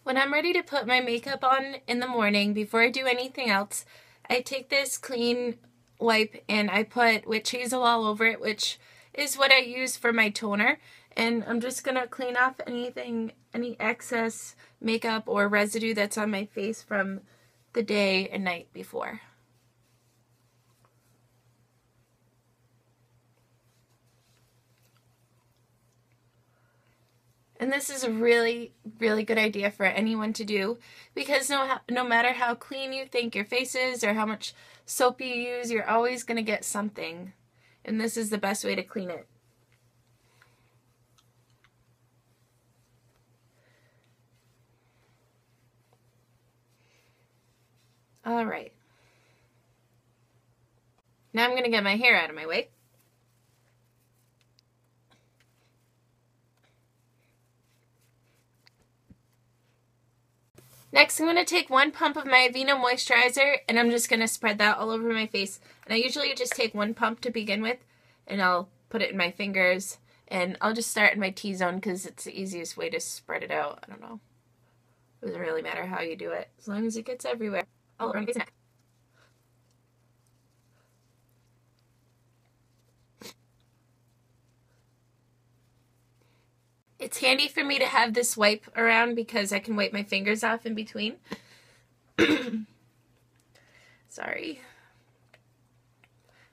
When I'm ready to put my makeup on in the morning, before I do anything else, I take this clean wipe and I put witch hazel all over it, which is what I use for my toner. And I'm just going to clean off any excess makeup or residue that's on my face from the day and night before. And this is a really, really good idea for anyone to do, because no matter how clean you think your face is or how much soap you use, you're always going to get something. And this is the best way to clean it. All right. Now I'm going to get my hair out of my way. Next, I'm going to take 1 pump of my Aveeno moisturizer, and I'm just going to spread that all over my face. And I usually just take 1 pump to begin with, and I'll put it in my fingers. And I'll just start in my T-zone because it's the easiest way to spread it out. I don't know. It doesn't really matter how you do it, as long as it gets everywhere. All over my face and neck. It's handy for me to have this wipe around because I can wipe my fingers off in between. Sorry.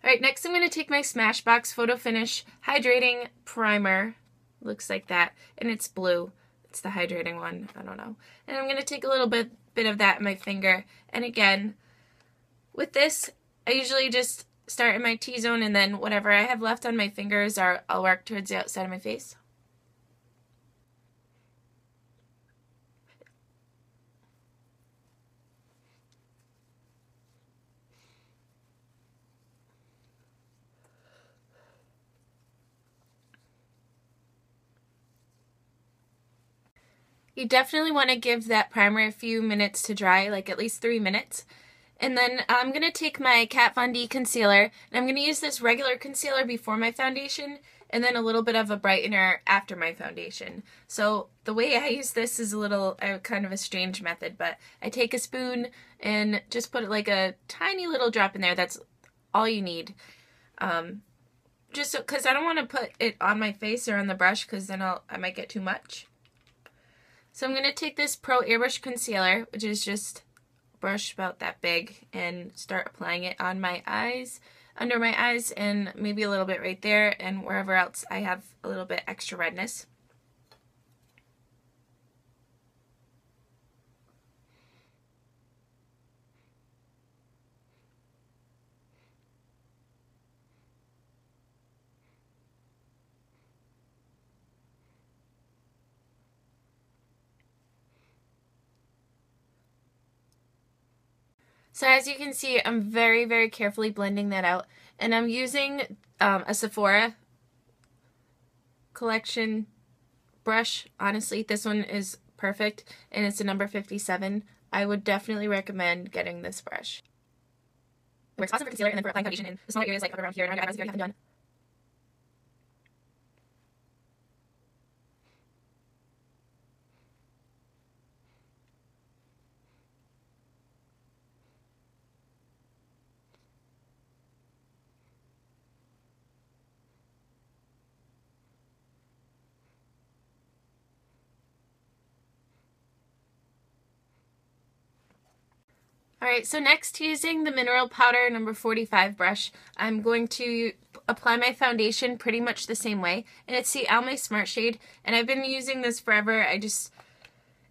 Alright, next I'm going to take my Smashbox Photo Finish Hydrating Primer. Looks like that. And it's blue. It's the hydrating one. I don't know. And I'm going to take a little bit of that in my finger. And again, with this, I usually just start in my T-zone, and then whatever I have left on my fingers, I'll work towards the outside of my face. You definitely want to give that primer a few minutes to dry, like at least 3 minutes. And then I'm going to take my Kat Von D concealer, and I'm going to use this regular concealer before my foundation, and then a little bit of a brightener after my foundation. So the way I use this is kind of a strange method, but I take a spoon and just put like a tiny little drop in there. That's all you need. Just because I don't want to put it on my face or on the brush, because then I might get too much. So I'm going to take this Pro Airbrush Concealer, which is just a brush about that big, and start applying it on my eyes, under my eyes, and maybe a little bit right there, and wherever else I have a little bit extra redness. So as you can see, I'm very, very carefully blending that out. And I'm using a Sephora collection brush. Honestly, this one is perfect, and it's a number 57. I would definitely recommend getting this brush. It works awesome for concealer and then for applying foundation in the small areas like around here and around your eyebrows if you already haven't done. Alright, so next, using the Mineral Powder number 45 brush, I'm going to apply my foundation pretty much the same way. And it's the Almay Smart Shade, and I've been using this forever.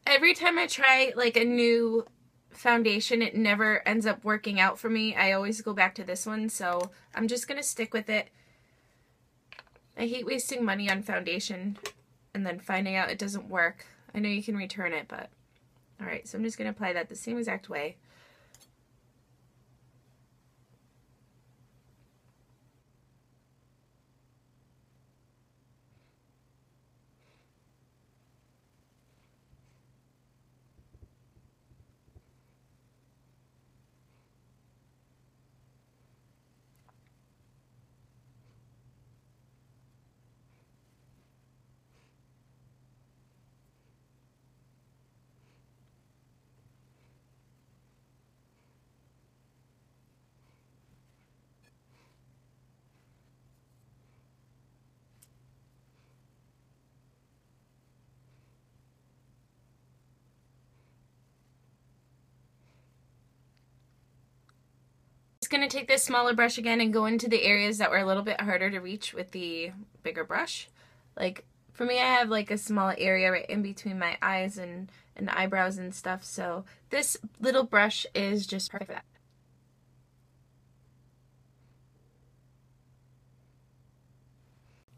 Every time I try like a new foundation, it never ends up working out for me. I always go back to this one, so I'm just going to stick with it. I hate wasting money on foundation and then finding out it doesn't work. I know you can return it, but alright, so I'm just going to apply that the same exact way. just going to take this smaller brush again and go into the areas that were a little bit harder to reach with the bigger brush. Like, for me, I have like a small area right in between my eyes and eyebrows and stuff, so this little brush is just perfect for that.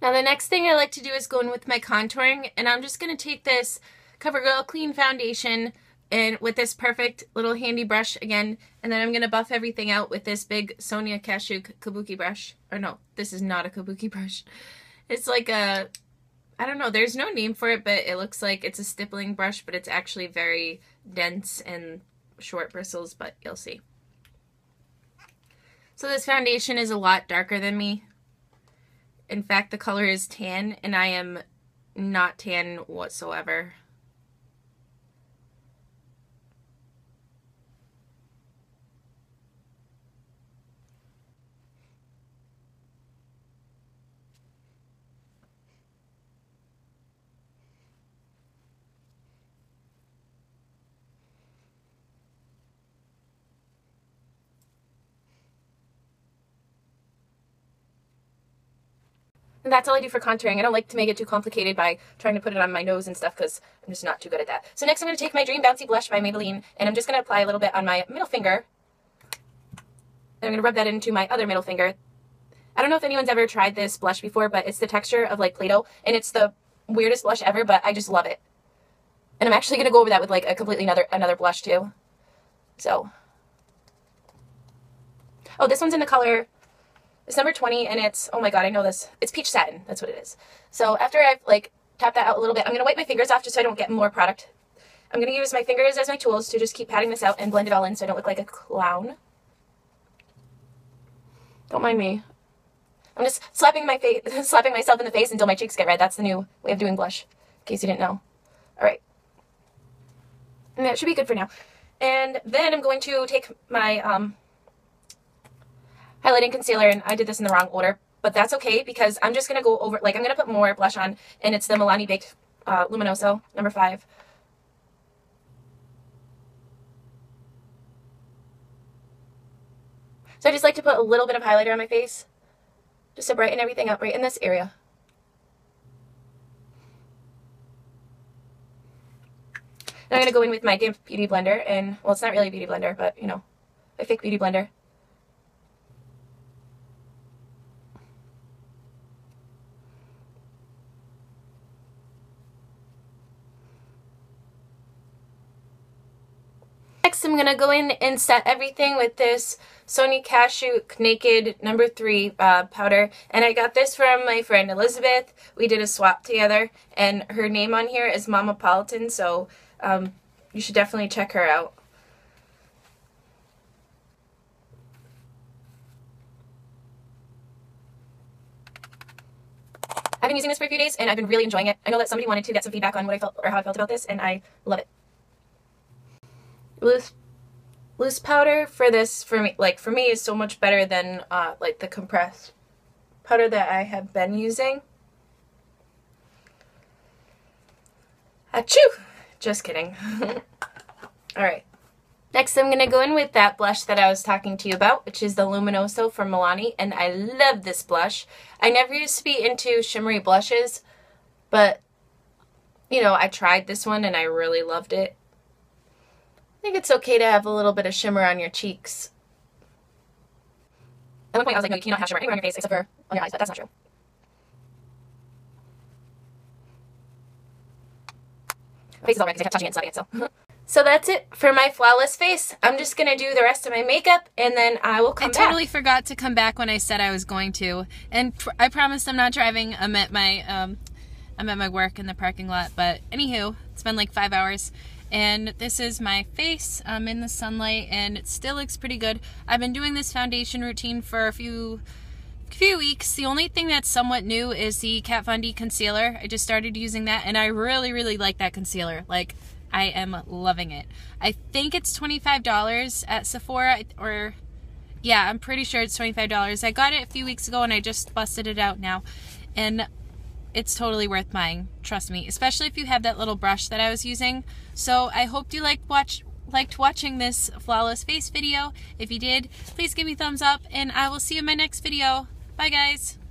Now the next thing I like to do is go in with my contouring, and I'm just going to take this CoverGirl Clean Foundation and with this perfect little handy brush again, and then I'm going to buff everything out with this big Sonia Kashuk kabuki brush. Or no, this is not a kabuki brush. It's like a, I don't know, there's no name for it, but it looks like it's a stippling brush, but it's actually very dense and short bristles, but you'll see. So this foundation is a lot darker than me. In fact, the color is tan, and I am not tan whatsoever. And that's all I do for contouring. I don't like to make it too complicated by trying to put it on my nose and stuff because I'm just not too good at that. So next I'm going to take my Dream Bouncy Blush by Maybelline, and I'm just going to apply a little bit on my middle finger. And I'm going to rub that into my other middle finger. I don't know if anyone's ever tried this blush before, but it's the texture of like Play-Doh, and it's the weirdest blush ever, but I just love it. And I'm actually going to go over that with like a completely another blush too. So, oh, this one's in the color, it's number 20, and it's, oh my god, I know this. It's Peach Satin. That's what it is. So after I've like tapped that out a little bit, I'm going to wipe my fingers off just so I don't get more product. I'm going to use my fingers as my tools to just keep patting this out and blend it all in so I don't look like a clown. Don't mind me. I'm just slapping my face, slapping myself in the face until my cheeks get red. That's the new way of doing blush, in case you didn't know. All right. And that should be good for now. And then I'm going to take my highlighting concealer, and I did this in the wrong order, but that's okay because I'm just going to go over, like, I'm going to put more blush on, and it's the Milani Baked Luminoso, number 5. So I just like to put a little bit of highlighter on my face, just to brighten everything up right in this area. Now I'm going to go in with my Damp Beauty Blender, and, well, it's not really a beauty blender, but, you know, a fake beauty blender. Next, I'm going to go in and set everything with this Sonia Kashuk Naked number 3 powder. And I got this from my friend Elizabeth. We did a swap together, and her name on here is Mamapolitan, so you should definitely check her out. I've been using this for a few days, and I've been really enjoying it. I know that somebody wanted to get some feedback on what I felt or how I felt about this, and I love it. Loose powder for this, for me is so much better than like the compressed powder that I have been using. Achoo! Just kidding. Alright. Next I'm going to go in with that blush that I was talking to you about, which is the Luminoso from Milani, and I love this blush. I never used to be into shimmery blushes, but, you know, I tried this one and I really loved it. I think it's okay to have a little bit of shimmer on your cheeks. At one point I was like, no, you cannot have shimmer anywhere on your face except for on your eyes, but that's not true. My face is all red because I kept touching it and slapping it, so. So that's it for my flawless face. I'm just going to do the rest of my makeup, and then I will come back. I totally forgot to come back when I said I was going to, and I promised I'm not driving. I'm at my work in the parking lot, but anywho, it's been like 5 hours. And this is my face. I'm in the sunlight, and it still looks pretty good. I've been doing this foundation routine for a few weeks. The only thing that's somewhat new is the Kat Von D concealer. I just started using that, and I really, really like that concealer. Like, I am loving it. I think it's $25 at Sephora, or yeah, I'm pretty sure it's $25. I got it a few weeks ago, and I just busted it out now, and it's totally worth buying, trust me, especially if you have that little brush that I was using. So I hope you liked liked watching this flawless face video. If you did, please give me a thumbs up, and I will see you in my next video. Bye guys!